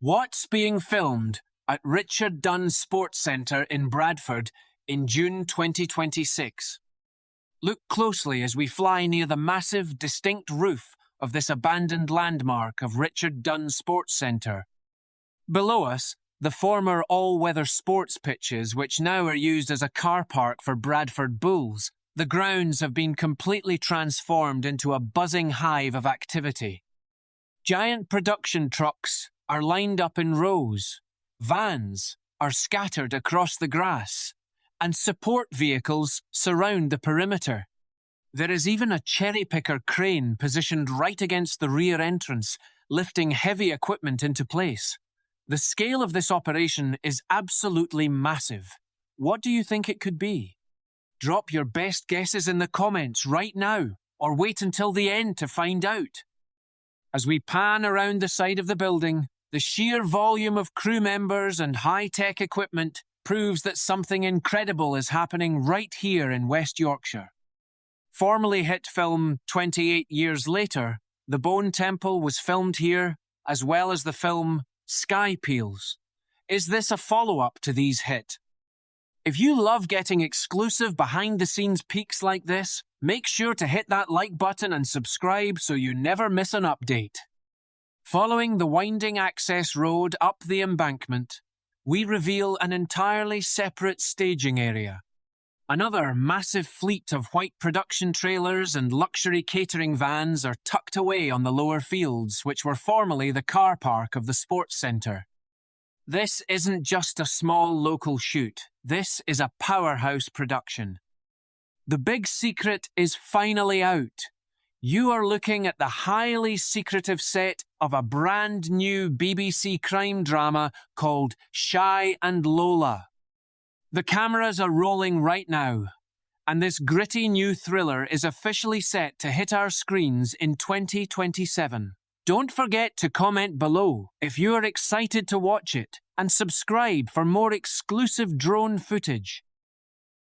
What's being filmed at Richard Dunn Sports Centre in Bradford in June 2026? Look closely as we fly near the massive, distinct roof of this abandoned landmark of Richard Dunn Sports Centre. Below us, the former all-weather sports pitches, which now are used as a car park for Bradford Bulls. The grounds have been completely transformed into a buzzing hive of activity. Giant production trucks are lined up in rows, vans are scattered across the grass, and support vehicles surround the perimeter. There is even a cherry-picker crane positioned right against the rear entrance, lifting heavy equipment into place. The scale of this operation is absolutely massive. What do you think it could be? Drop your best guesses in the comments right now, or wait until the end to find out. As we pan around the side of the building, the sheer volume of crew members and high-tech equipment proves that something incredible is happening right here in West Yorkshire. Formerly hit film 28 years later, The Bone Temple was filmed here, as well as the film Sky Peels. Is this a follow-up to these hits? If you love getting exclusive behind-the-scenes peeks like this, make sure to hit that like button and subscribe so you never miss an update. Following the winding access road up the embankment, we reveal an entirely separate staging area. Another massive fleet of white production trailers and luxury catering vans are tucked away on the lower fields, which were formerly the car park of the sports centre. This isn't just a small local shoot. This is a powerhouse production. The big secret is finally out. You are looking at the highly secretive set of a brand new BBC crime drama called Shy and Lola. The cameras are rolling right now, and this gritty new thriller is officially set to hit our screens in 2027. Don't forget to comment below if you are excited to watch it, and subscribe for more exclusive drone footage.